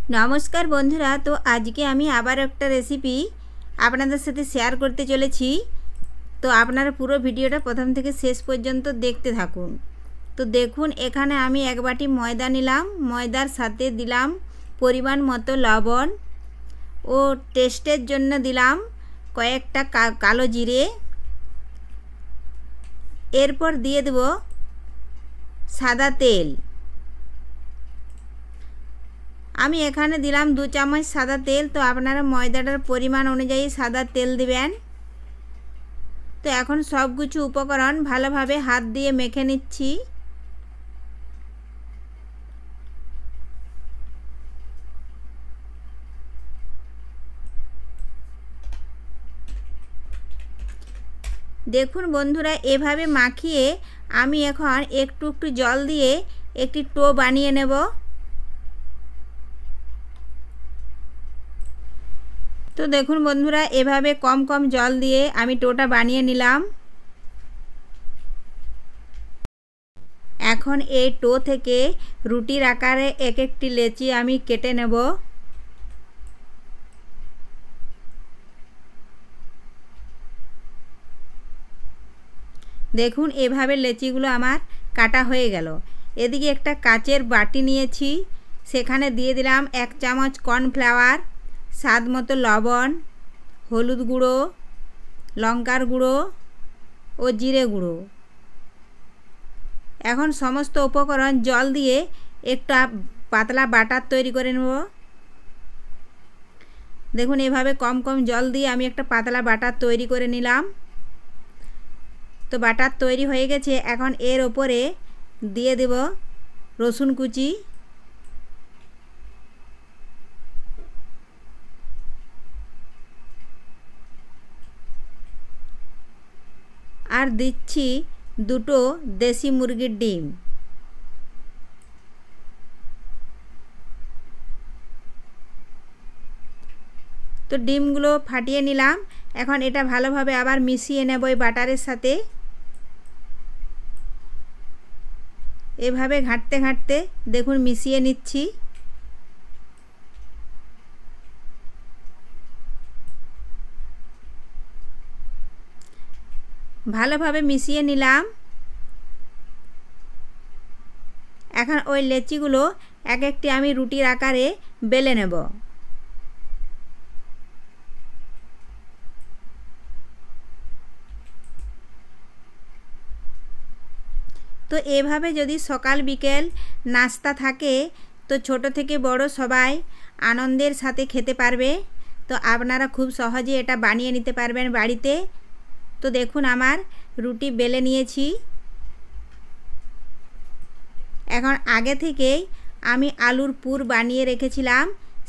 नमस्कार बंधुरा। तो आज के आमी आबार एक रेसिपि आपनादेर साथे शेयर करते चलेछि। तो आपनारा पुरो भिडियोटा प्रथम थेके शेष पर्यन्त देखते थाकुन। तो देखुन एखाने आमी एक बाटी मयदा निलाम, मयदार साथे दिलाम परिमाण मतो लवण ओ टेस्टेर जन्य दिलाम कयेकटा कालो जिरे। एरपर दिए देब सादा तेल। आमी एखाने दिलाम 2 चामच सादा तेल। तो आपनारा मयदाटार परिमाण अनुयायी सादा तेल दिबेन। तो एखन सब किछु उपकरण भालोभाबे हाथ दिए मेखे निচ্ছি। देखुन बंधुरा एभाবে माखिए आमी एखन एकटू एकटू जल दिए एकटी डो बानिয়ে नेब। तो देखुन बंधुरा एभाবে कम कम जल दिए आमी डोटा बानिয়ে निलाम। এখন এই ডো থেকে রুটির আকারে এক একটি লেচি আমি কেটে নেব। দেখুন এভাবে লেচিগুলো আমার কাটা হয়ে গেল। এদিকে একটা কাচের বাটি নিয়েছি, সেখানে দিয়ে দিলাম 1 চামচ কর্নফ্লাওয়ার, স্বাদ মতো লবণ, হলুদ গুঁড়ো, লঙ্কার গুঁড়ো ও জিরে গুঁড়ো। এখন সমস্ত উপকরণ জল দিয়ে একটা পাতলা বাটার তৈরি করে নেব। দেখুন এভাবে কম কম জল দিয়ে আমি একটা পাতলা বাটার তৈরি করে নিলাম। তো বাটার তৈরি হয়ে গেছে। এখন এর উপরে দিয়ে দেব রসুন কুচি, আর দিচ্ছি দুটো দেশি মুরগির ডিম। তো ডিমগুলো ফাটিয়ে নিলাম। এখন এটা ভালোভাবে আবার মিশিয়ে নেব এই বাটারের সাথে। এভাবে ঘাঁটতে ঘাঁটতে দেখুন মিশিয়ে নিচ্ছি। ভালোভাবে মিশিয়ে নিলাম। এখন ওই লেচিগুলো এক একটি আমি রুটির আকারে বেলে নেব। তো এভাবে যদি সকাল বিকেল নাস্তা থাকে তো ছোট থেকে বড় সবাই আনন্দের সাথে খেতে পারবে। তো আপনারা খুব সহজে এটা বানিয়ে নিতে পারবেন বাড়িতে। তো দেখুন আমার রুটি বেলে নিয়েছি। এখন আগে থেকেই আমি আলুর পুর বানিয়ে রেখেছিলাম,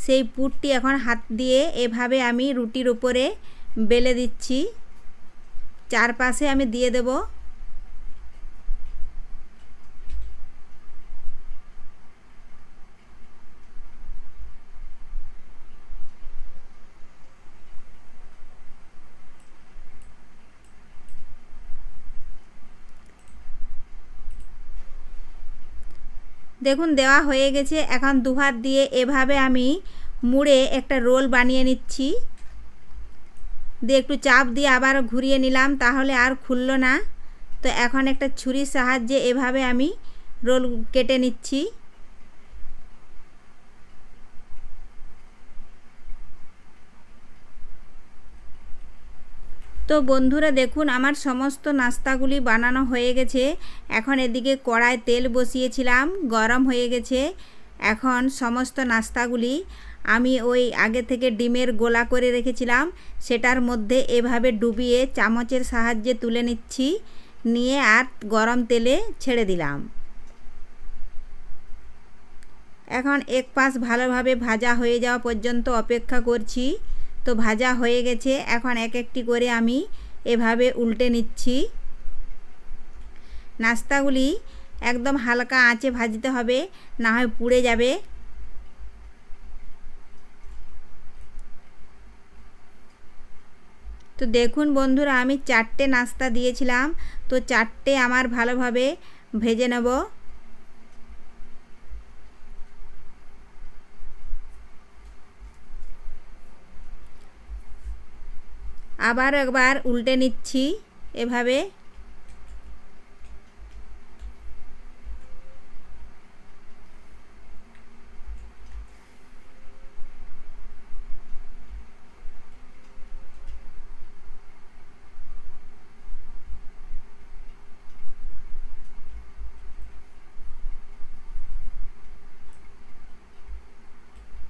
সেই পুরটি এখন হাত দিয়ে এভাবে আমি রুটির উপরে বেলে দিচ্ছি। চারপাশে আমি দিয়ে দেব। দেখুন দেওয়া হয়ে গেছে। এখন দু হাত দিয়ে এভাবে আমি মুড়ে একটা রোল বানিয়ে নিচ্ছি। দিয়ে একটু চাপ দিয়ে আবার ঘুরিয়ে নিলাম, তাহলে আর খুললো না। তো এখন একটা ছুরির সাহায্যে এভাবে আমি রোল কেটে নিচ্ছি। তো বন্ধুরা দেখুন আমার সমস্ত নাস্তাগুলি বানানো হয়ে গেছে। এখন এদিকে কড়ায় তেল বসিয়েছিলাম, গরম হয়ে গেছে। এখন সমস্ত নাস্তাগুলি আমি ওই আগে থেকে ডিমের গোলা করে রেখেছিলাম সেটার মধ্যে এভাবে ডুবিয়ে চামচের সাহায্যে তুলে নিচ্ছি। নিয়ে আর গরম তেলে ছেড়ে দিলাম। এখন এক পাশ ভালোভাবে ভাজা হয়ে যাওয়া পর্যন্ত অপেক্ষা করছি। তো ভাজা হয়ে গেছে। এখন এক একটি করে আমি এভাবে উল্টে নিচ্ছি। নাস্তাগুলি একদম হালকা আঁচে ভাজতে হবে, না হয় পুড়ে যাবে। তো দেখুন বন্ধুরা আমি 4টে নাস্তা দিয়েছিলাম। তো 4টে আমার ভালোভাবে ভেজে নেব। আবার একবার উল্টে নিচ্ছি এভাবে।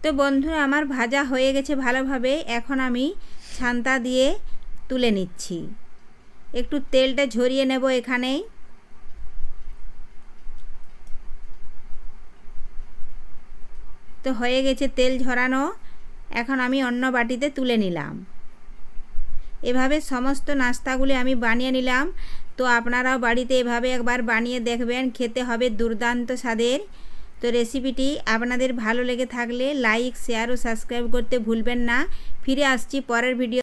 তো বন্ধুরা আমার ভাজা হয়ে গেছে ভালোভাবে। এখন আমি ছান্তা দিয়ে তুলে নিচ্ছি। একটু তেলটা ঝরিয়ে নেব এখানেই। তো হয়ে গেছে তেল ঝরানো। এখন আমি অন্য বাটিতে তুলে নিলাম। এভাবে সমস্ত নাস্তাগুলি আমি বানিয়ে নিলাম। তো আপনারাও বাড়িতে এভাবে একবার বানিয়ে দেখবেন, খেতে হবে দুর্দান্ত স্বাদের। তো রেসিপিটি আপনাদের ভালো লেগে থাকলে লাইক, শেয়ার ও সাবস্ক্রাইব করতে ভুলবেন না। ফিরে আসছি পরের ভিডিও।